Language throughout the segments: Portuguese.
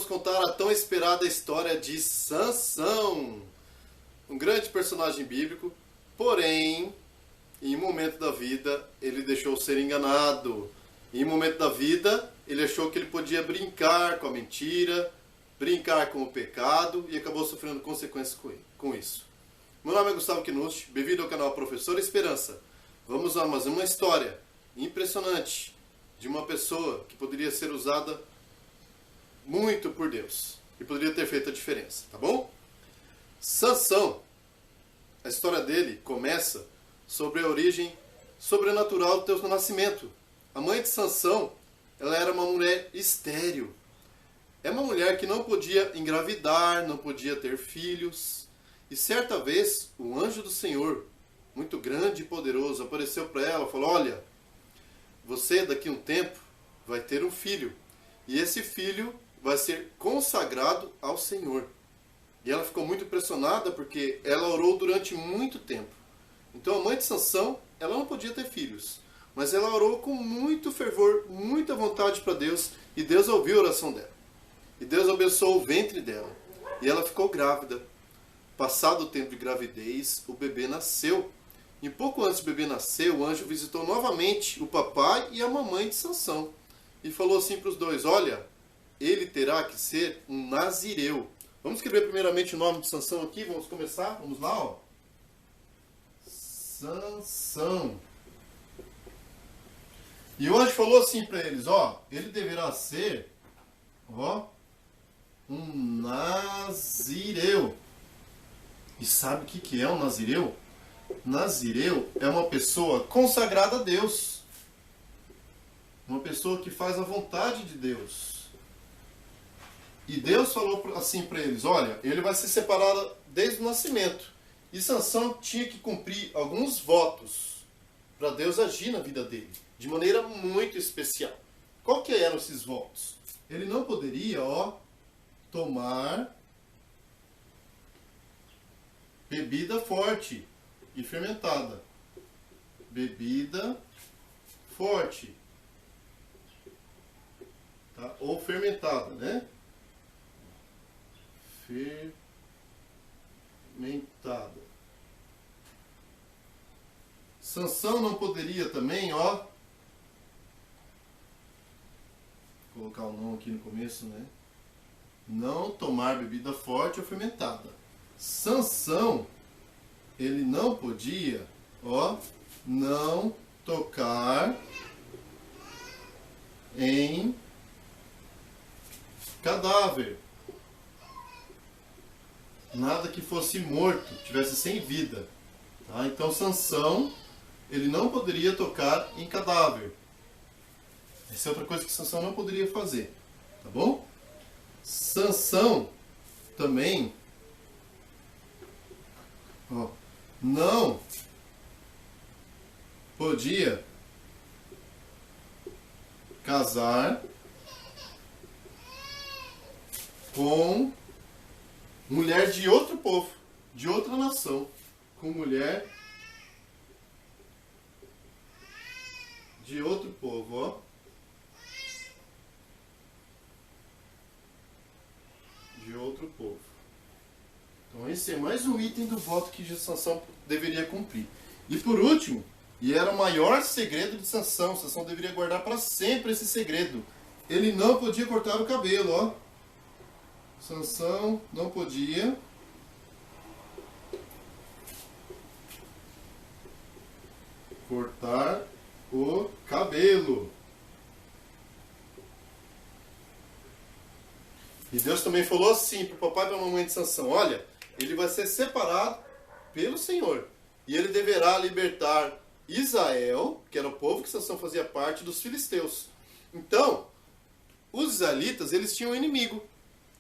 contar a tão esperada história de Sansão, um grande personagem bíblico, porém, em um momento da vida, ele deixou ser enganado. Em um momento da vida, ele achou que ele podia brincar com a mentira, brincar com o pecado e acabou sofrendo consequências com isso. Meu nome é Gustavo Kinucci, bem-vindo ao canal Professor Esperança. Vamos a mais uma história impressionante de uma pessoa que poderia ser usada muito por Deus e poderia ter feito a diferença, tá bom? Sansão, a história dele começa sobre a origem sobrenatural do seu nascimento. A mãe de Sansão, ela era uma mulher estéril. É uma mulher que não podia engravidar, não podia ter filhos. E certa vez, o anjo do Senhor, muito grande e poderoso, apareceu para ela e falou: olha, você daqui a um tempo vai ter um filho. E esse filho vai ser consagrado ao Senhor. E ela ficou muito impressionada porque ela orou durante muito tempo. Então a mãe de Sansão, ela não podia ter filhos. Mas ela orou com muito fervor, muita vontade para Deus. E Deus ouviu a oração dela. E Deus abençoou o ventre dela. E ela ficou grávida. Passado o tempo de gravidez, o bebê nasceu. E pouco antes do bebê nascer, o anjo visitou novamente o papai e a mamãe de Sansão. E falou assim para os dois: olha, ele terá que ser um nazireu. Vamos escrever primeiramente o nome de Sansão aqui. Vamos começar? Vamos lá, ó. Sansão. E o anjo falou assim para eles: ó, ele deverá ser, ó, um nazireu. E sabe o que é um nazireu? Nazireu é uma pessoa consagrada a Deus. Uma pessoa que faz a vontade de Deus. E Deus falou assim para eles: olha, ele vai ser separado desde o nascimento. E Sansão tinha que cumprir alguns votos para Deus agir na vida dele, de maneira muito especial. Qual que eram esses votos? Ele não poderia, ó, tomar bebida forte e fermentada. Bebida forte. Tá? Ou fermentada, né? Fermentada. Sansão não poderia também, ó, vou colocar o não aqui no começo, né? Não tomar bebida forte ou fermentada. Sansão, ele não podia, ó, não tocar em cadáver. Nada que fosse morto, tivesse sem vida. Tá? Então Sansão, ele não poderia tocar em cadáver. Essa é outra coisa que Sansão não poderia fazer. Tá bom? Sansão também, ó, não podia casar com mulher de outro povo, de outra nação, com mulher de outro povo, ó. De outro povo. Então esse é mais um item do voto que Sansão deveria cumprir. E por último, e era o maior segredo de Sansão, Sansão deveria guardar para sempre esse segredo. Ele não podia cortar o cabelo, ó. Sansão não podia cortar o cabelo. E Deus também falou assim para o papai e para a mamãe de Sansão: olha, ele vai ser separado pelo Senhor. E ele deverá libertar Israel, que era o povo que Sansão fazia parte, dos filisteus. Então, os israelitas, eles tinham um inimigo.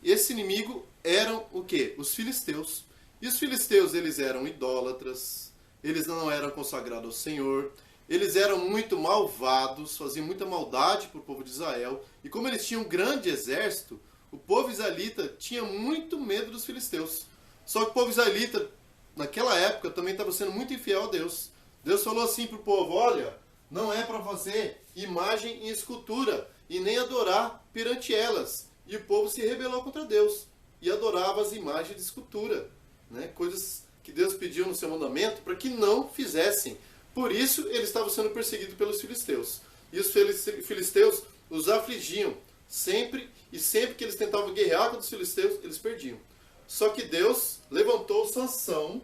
Esse inimigo eram o quê? Os filisteus. E os filisteus, eles eram idólatras, eles não eram consagrados ao Senhor, eles eram muito malvados, faziam muita maldade para o povo de Israel. E como eles tinham um grande exército, o povo israelita tinha muito medo dos filisteus. Só que o povo israelita, naquela época, também estava sendo muito infiel a Deus. Deus falou assim para o povo: olha, não é para fazer imagem e escultura, e nem adorar perante elas. E o povo se rebelou contra Deus e adorava as imagens de escultura, né? Coisas que Deus pediu no seu mandamento para que não fizessem. Por isso, eles estavam sendo perseguidos pelos filisteus. E os filisteus os afligiam sempre, e sempre que eles tentavam guerrear contra os filisteus, eles perdiam. Só que Deus levantou Sansão,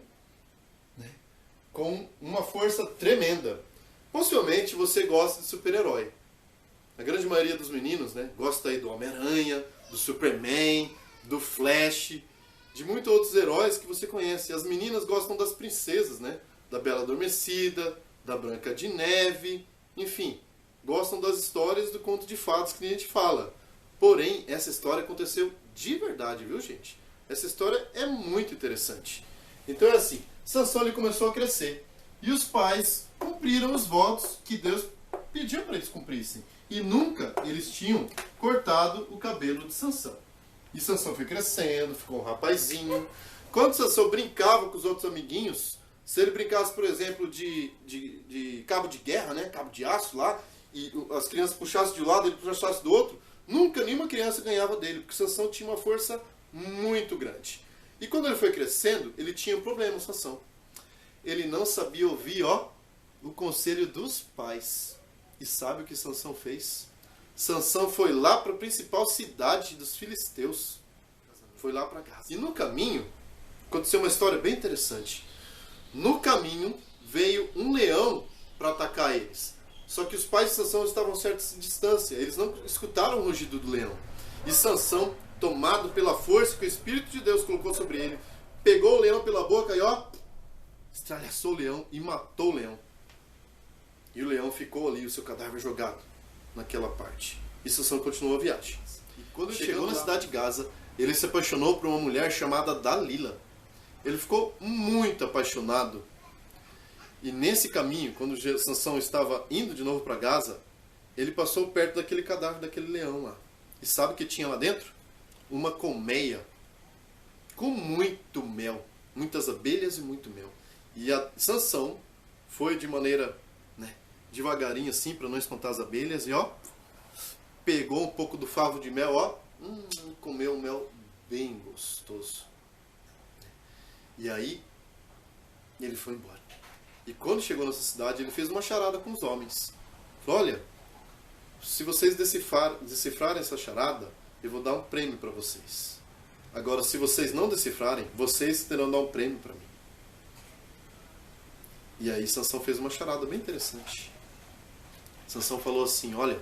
né, com uma força tremenda. Possivelmente você gosta de super-herói. A grande maioria dos meninos, né, gosta aí do Homem-Aranha, do Superman, do Flash, de muitos outros heróis que você conhece. As meninas gostam das princesas, né, da Bela Adormecida, da Branca de Neve, enfim, gostam das histórias do conto de fadas que a gente fala. Porém, essa história aconteceu de verdade, viu, gente? Essa história é muito interessante. Então é assim, Sansão ele começou a crescer. E os pais cumpriram os votos que Deus pediu para eles cumprissem. E nunca eles tinham cortado o cabelo de Sansão. E Sansão foi crescendo, ficou um rapazinho. Quando Sansão brincava com os outros amiguinhos, se ele brincasse, por exemplo, de cabo de guerra, né, cabo de aço lá, e as crianças puxassem de um lado, ele puxasse do outro, nunca nenhuma criança ganhava dele, porque Sansão tinha uma força muito grande. E quando ele foi crescendo, ele tinha um problema, Sansão. Ele não sabia ouvir, o conselho dos pais. E sabe o que Sansão fez? Sansão foi lá para a principal cidade dos filisteus. Foi lá para Gaza. E no caminho, aconteceu uma história bem interessante. No caminho, veio um leão para atacar eles. Só que os pais de Sansão estavam a certa distância. Eles não escutaram o rugido do leão. E Sansão, tomado pela força que o Espírito de Deus colocou sobre ele, pegou o leão pela boca e estralhaçou o leão e matou o leão. E o leão ficou ali, o seu cadáver jogado naquela parte. E Sansão continuou a viagem. E quando ele chegou na cidade de Gaza, ele se apaixonou por uma mulher chamada Dalila. Ele ficou muito apaixonado. E nesse caminho, quando Sansão estava indo de novo para Gaza, ele passou perto daquele cadáver daquele leão lá. E sabe o que tinha lá dentro? Uma colmeia com muito mel. Muitas abelhas e muito mel. E a Sansão foi de maneira, devagarinho assim, para não espantar as abelhas, e pegou um pouco do favo de mel, comeu um mel bem gostoso. E aí, ele foi embora. E quando chegou nessa cidade, ele fez uma charada com os homens. Falou, olha, se vocês decifrarem essa charada, eu vou dar um prêmio para vocês. Agora, se vocês não decifrarem, vocês terão de dar um prêmio para mim. E aí Sansão fez uma charada bem interessante. Sansão falou assim, olha,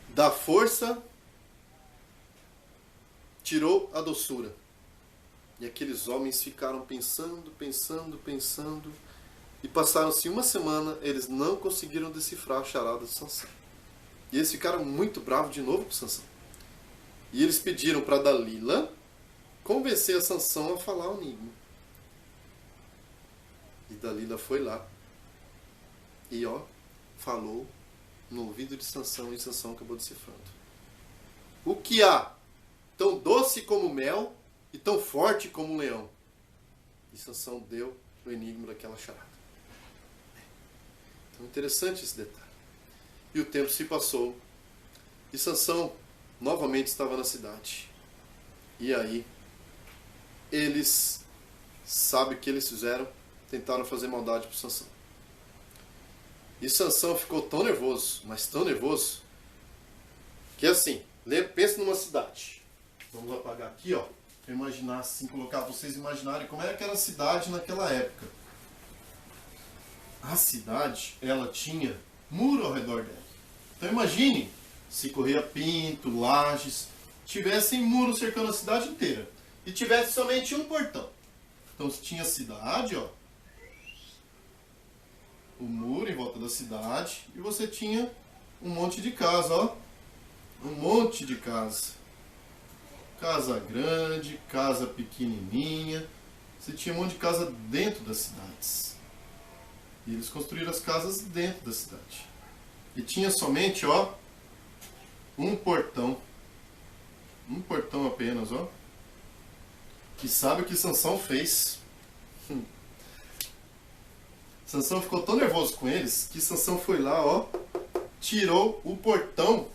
da força tirou a doçura. E aqueles homens ficaram pensando, e passaram-se uma semana, eles não conseguiram decifrar a charada de Sansão. E eles ficaram muito bravos de novo com Sansão. E eles pediram para Dalila convencer a Sansão a falar o enigma. E Dalila foi lá e falou no ouvido de Sansão, e Sansão acabou decifrando. O que há tão doce como mel e tão forte como um leão? E Sansão deu o enigma daquela charada. Então, interessante esse detalhe. E o tempo se passou. E Sansão novamente estava na cidade. E aí, sabe o que eles fizeram? Tentaram fazer maldade para Sansão. E Sansão ficou tão nervoso, mas tão nervoso, que assim, pensa numa cidade. Vamos apagar aqui, para imaginar assim, vocês imaginarem como era aquela cidade naquela época. A cidade, ela tinha muro ao redor dela. Então imagine se Correia Pinto, Lages, tivessem muro cercando a cidade inteira e tivesse somente um portão. Então tinha a cidade, o muro em volta da cidade, e você tinha um monte de casa, um monte de casa. Casa grande, casa pequenininha, você tinha um monte de casa dentro das cidades. E eles construíram as casas dentro da cidade. E tinha somente, um portão. Um portão apenas, E sabe o que Sansão fez? Sansão ficou tão nervoso com eles que Sansão foi lá, tirou o portão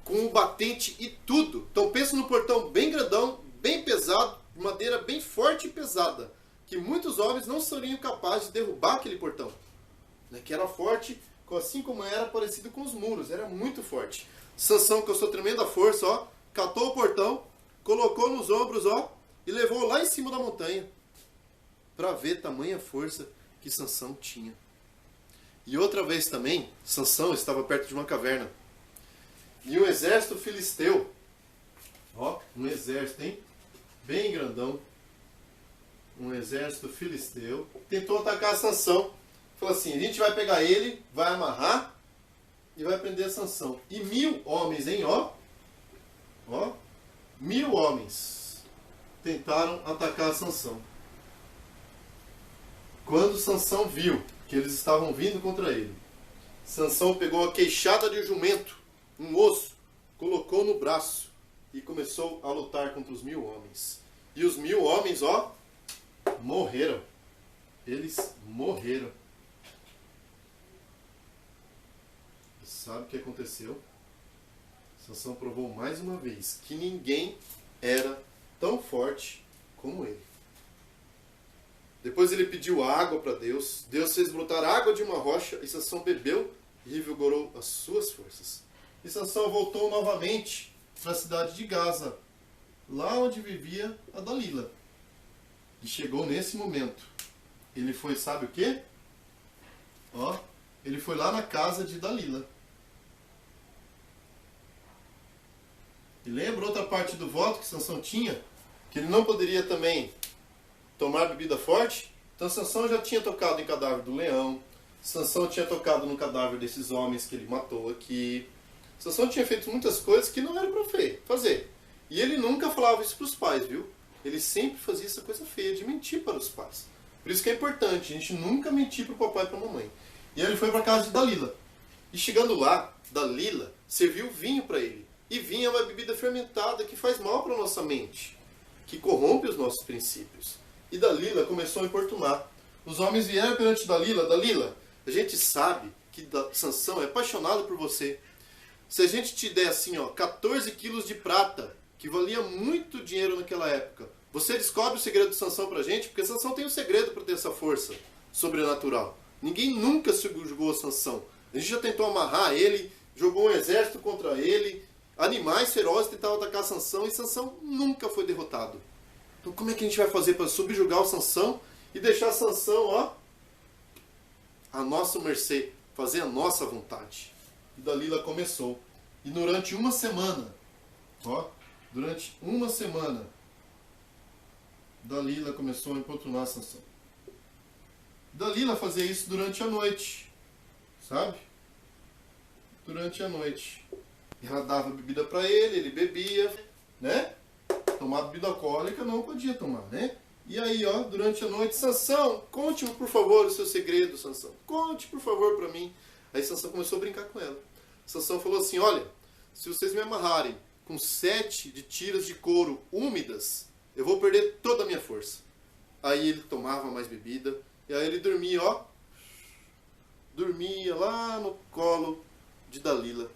com o batente e tudo. Então pensa no portão bem grandão, bem pesado, de madeira bem forte e pesada, que muitos homens não seriam capazes de derrubar aquele portão, né? Que era forte, assim como era parecido com os muros, era muito forte. Sansão, com a sua tremenda força, ó, catou o portão, colocou nos ombros, ó, e levou lá em cima da montanha, para ver tamanha força que Sansão tinha. E outra vez também, Sansão estava perto de uma caverna. E um exército filisteu, ó, um exército, hein? Bem grandão. Um exército filisteu tentou atacar Sansão. Falou assim, a gente vai pegar ele, vai amarrar e vai prender Sansão. E 1000 homens, hein, ó. Ó, 1000 homens tentaram atacar Sansão. Quando Sansão viu que eles estavam vindo contra ele, Sansão pegou a queixada de um jumento, um osso, colocou no braço e começou a lutar contra os 1000 homens. E os 1000 homens, ó, morreram. Eles morreram. E sabe o que aconteceu? Sansão provou mais uma vez que ninguém era tão forte como ele. Depois ele pediu água para Deus. Deus fez brotar água de uma rocha e Sansão bebeu e revigorou as suas forças. E Sansão voltou novamente para a cidade de Gaza, lá onde vivia a Dalila. E chegou nesse momento. Ele foi, sabe o quê? Ó, ele foi lá na casa de Dalila. E lembra outra parte do voto que Sansão tinha? Que ele não poderia também tomar bebida forte? Então Sansão já tinha tocado em cadáver do leão. Sansão tinha tocado no cadáver desses homens que ele matou aqui. Sansão tinha feito muitas coisas que não era para fazer. E ele nunca falava isso para os pais, viu? Ele sempre fazia essa coisa feia de mentir para os pais. Por isso que é importante a gente nunca mentir para o papai e para a mamãe. E aí ele foi para a casa de Dalila. E chegando lá, Dalila serviu vinho para ele. E vinho é uma bebida fermentada que faz mal para a nossa mente, que corrompe os nossos princípios. E Dalila começou a importunar. Os homens vieram perante Dalila. Dalila, a gente sabe que Sansão é apaixonado por você. Se a gente te der assim, ó, 14 quilos de prata, que valia muito dinheiro naquela época, você descobre o segredo de Sansão pra gente? Porque Sansão tem um segredo para ter essa força sobrenatural. Ninguém nunca subjugou Sansão. A gente já tentou amarrar ele, jogou um exército contra ele, animais ferozes tentavam atacar Sansão e Sansão nunca foi derrotado. Então como é que a gente vai fazer para subjugar o Sansão e deixar Sansão, ó, à nossa mercê, fazer a nossa vontade? E Dalila começou. E durante uma semana, ó, durante uma semana, Dalila começou a importunar Sansão. Dalila fazia isso durante a noite, sabe? Durante a noite. Ela dava bebida para ele, ele bebia, né? Tomar bebida alcoólica não podia tomar, né? E aí, ó, durante a noite, Sansão, conte-me por favor o seu segredo, Sansão. Conte por favor para mim. Aí Sansão começou a brincar com ela. Sansão falou assim, olha, se vocês me amarrarem com 7 de tiras de couro úmidas, eu vou perder toda a minha força. Aí ele tomava mais bebida, e aí ele dormia, ó. Dormia lá no colo de Dalila.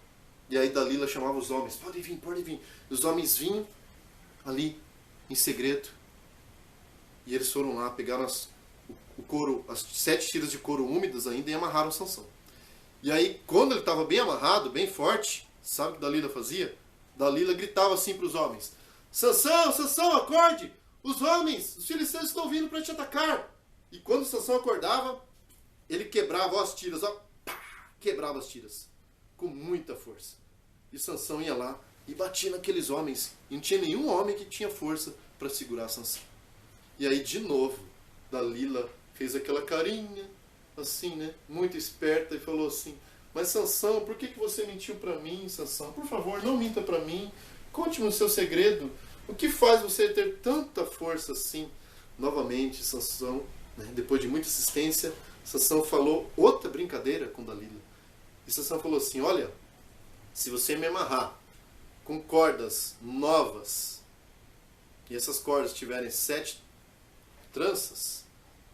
E aí Dalila chamava os homens, podem vir, podem vir. Os homens vinham ali, em segredo. E eles foram lá, pegaram o couro, as 7 tiras de couro úmidas ainda e amarraram Sansão. E aí, quando ele estava bem amarrado, bem forte, sabe o que Dalila fazia? Dalila gritava assim para os homens, Sansão, Sansão, acorde! Os homens, os filisteus estão vindo para te atacar! E quando Sansão acordava, ele quebrava, ó, as tiras, ó, pá, quebrava as tiras, com muita força. E Sansão ia lá e batia naqueles homens, e não tinha nenhum homem que tinha força para segurar Sansão. E aí, de novo, Dalila fez aquela carinha, assim, né, muito esperta, e falou assim, mas Sansão, por que você mentiu para mim, Sansão? Por favor, não minta para mim, conte-me o seu segredo, o que faz você ter tanta força assim? Novamente, Sansão, né, depois de muita insistência, Sansão falou outra brincadeira com Dalila. E Sansão falou assim, olha, se você me amarrar com cordas novas, e essas cordas tiverem 7 tranças,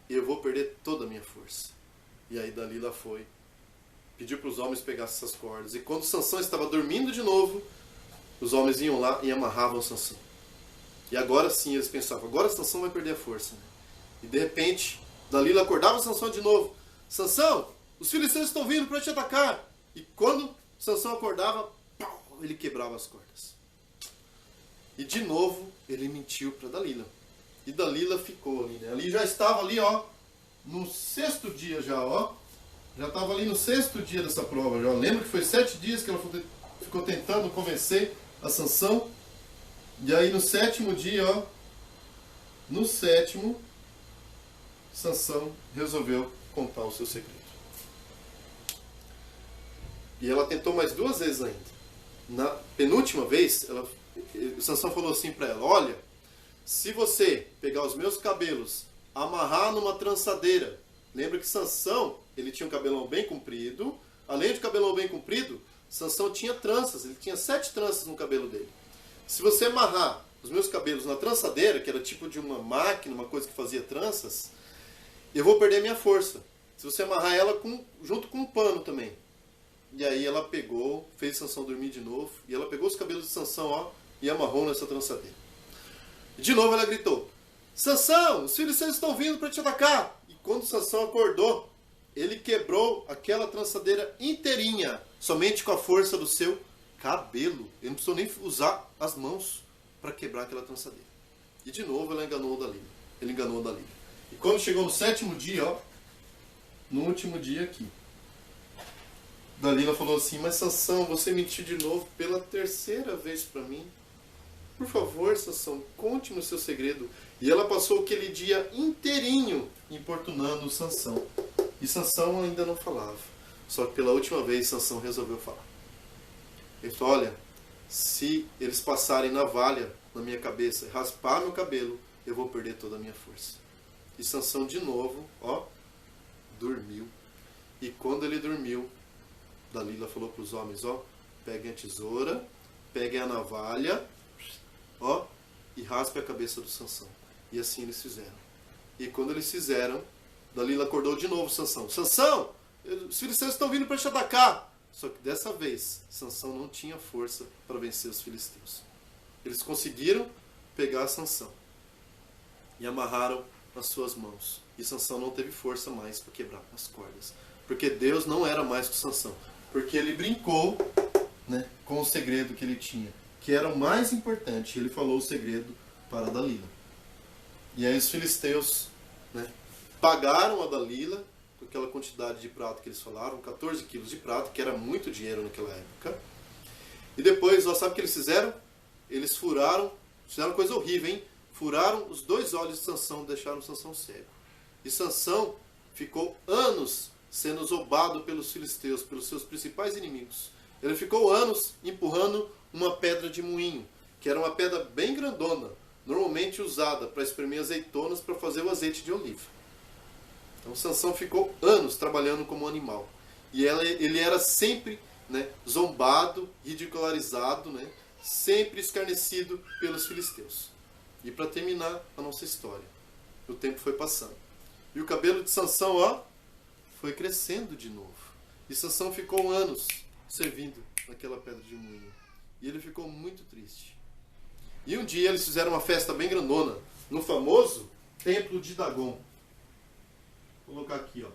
eu vou perder toda a minha força. E aí Dalila foi pediu para os homens pegarem essas cordas. E quando Sansão estava dormindo de novo, os homens iam lá e amarravam Sansão. E agora sim eles pensavam, agora Sansão vai perder a força. Né? E de repente, Dalila acordava Sansão de novo. Sansão, os filisteus estão vindo para te atacar. E quando Sansão acordava, ele quebrava as cordas. E de novo ele mentiu para Dalila. E Dalila ficou ali, né? Ali já estava ali, ó, no 6º dia já, ó. Já estava ali no 6º dia dessa prova já. Lembra que foi 7 dias que ela ficou tentando convencer a Sansão. E aí no 7º dia, ó, no 7º, Sansão resolveu contar o seu segredo. E ela tentou mais 2 vezes ainda. Na penúltima vez, Sansão falou assim para ela, olha, se você pegar os meus cabelos, amarrar numa trançadeira, lembra que Sansão, ele tinha um cabelão bem comprido, além de cabelão bem comprido, Sansão tinha tranças, ele tinha 7 tranças no cabelo dele. Se você amarrar os meus cabelos na trançadeira, que era tipo de uma máquina, uma coisa que fazia tranças, eu vou perder minha força. Se você amarrar ela junto com um pano também. E aí ela pegou, fez Sansão dormir de novo, e ela pegou os cabelos de Sansão, ó, e amarrou nessa trançadeira. E de novo ela gritou, Sansão, os filisteus estão vindo para te atacar. E quando Sansão acordou, ele quebrou aquela trançadeira inteirinha, somente com a força do seu cabelo. Ele não precisou nem usar as mãos para quebrar aquela trançadeira. E de novo ela enganou Dalila. Ele enganou Dalila. E quando chegou no 7º dia, ó, no último dia aqui, Dalila falou assim, mas Sansão, você mentiu de novo pela 3ª vez para mim. Por favor, Sansão, conte-me o seu segredo. E ela passou aquele dia inteirinho importunando Sansão. E Sansão ainda não falava. Só que pela última vez, Sansão resolveu falar. Ele falou, olha, se eles passarem navalha na minha cabeça e raspar meu cabelo, eu vou perder toda a minha força. E Sansão de novo, ó, dormiu. E quando ele dormiu, Dalila falou para os homens, ó, peguem a tesoura, peguem a navalha, ó, e raspe a cabeça do Sansão. E assim eles fizeram. E quando eles fizeram, Dalila acordou de novo Sansão. Sansão, os filisteus estão vindo para te atacar. Só que dessa vez, Sansão não tinha força para vencer os filisteus. Eles conseguiram pegar Sansão e amarraram as suas mãos. E Sansão não teve força mais para quebrar as cordas. Porque Deus não era mais com Sansão. Porque ele brincou, né, com o segredo que ele tinha, que era o mais importante. Ele falou o segredo para Dalila. E aí os filisteus, né, pagaram a Dalila com aquela quantidade de prata que eles falaram, 14 quilos de prata, que era muito dinheiro naquela época. E depois, ó, sabe o que eles fizeram? Eles fizeram uma coisa horrível, hein? Furaram os 2 olhos de Sansão e deixaram Sansão cego. E Sansão ficou anos sendo zombado pelos filisteus, pelos seus principais inimigos. Ele ficou anos empurrando uma pedra de moinho, que era uma pedra bem grandona, normalmente usada para espremer azeitonas para fazer o azeite de oliva. Então Sansão ficou anos trabalhando como animal. E ele era sempre, né, zombado, ridicularizado, né, sempre escarnecido pelos filisteus. E para terminar a nossa história, o tempo foi passando. E o cabelo de Sansão, ó, foi crescendo de novo. E Sansão ficou anos servindo naquela pedra de moinho. E ele ficou muito triste. E um dia eles fizeram uma festa bem grandona no famoso templo de Dagon. Vou colocar aqui, ó.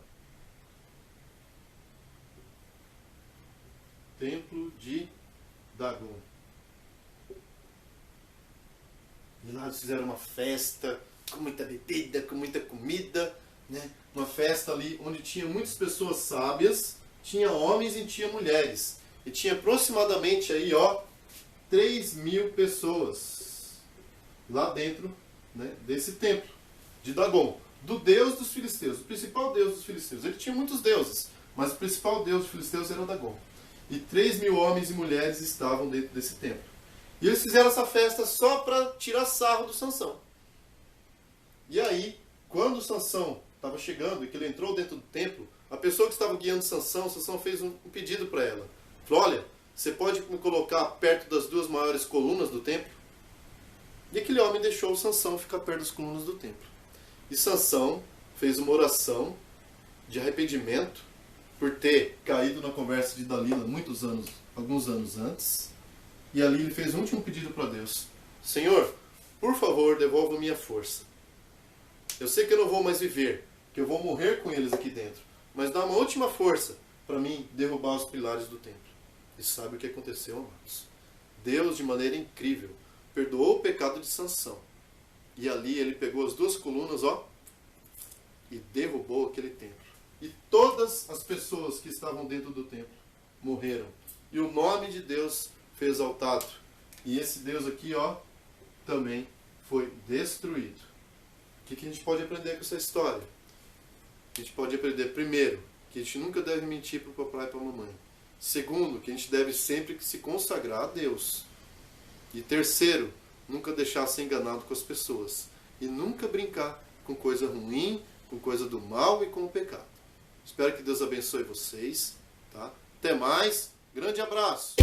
Templo de Dagon. E lá eles fizeram uma festa com muita bebida, com muita comida, né? Uma festa ali onde tinha muitas pessoas sábias, tinha homens e tinha mulheres. E tinha aproximadamente aí, ó, 3.000 pessoas lá dentro, né, desse templo de Dagon, do deus dos filisteus, o principal deus dos filisteus. Ele tinha muitos deuses, mas o principal deus dos filisteus era Dagon. E 3.000 homens e mulheres estavam dentro desse templo. E eles fizeram essa festa só para tirar sarro do Sansão. E aí, quando o Sansão estava chegando e que ele entrou dentro do templo, a pessoa que estava guiando Sansão fez um pedido para ela. Falou, olha, você pode me colocar perto das 2 maiores colunas do templo? E aquele homem deixou o Sansão ficar perto das colunas do templo. E Sansão fez uma oração de arrependimento por ter caído na conversa de Dalila alguns anos antes. E ali ele fez um último pedido para Deus. Senhor, por favor, devolva minha força. Eu sei que eu não vou mais viver, que eu vou morrer com eles aqui dentro. Mas dá uma última força para mim derrubar os pilares do templo. E sabe o que aconteceu, amados? Deus, de maneira incrível, perdoou o pecado de Sansão. E ali ele pegou as duas colunas, e derrubou aquele templo. E todas as pessoas que estavam dentro do templo morreram. E o nome de Deus foi exaltado. E esse Deus aqui, também foi destruído. O que a gente pode aprender com essa história? A gente pode aprender, primeiro, que a gente nunca deve mentir para o papai e para a mamãe. Segundo, que a gente deve sempre se consagrar a Deus. E terceiro, nunca deixar ser enganado com as pessoas. E nunca brincar com coisa ruim, com coisa do mal e com o pecado. Espero que Deus abençoe vocês. Tá? Até mais. Grande abraço.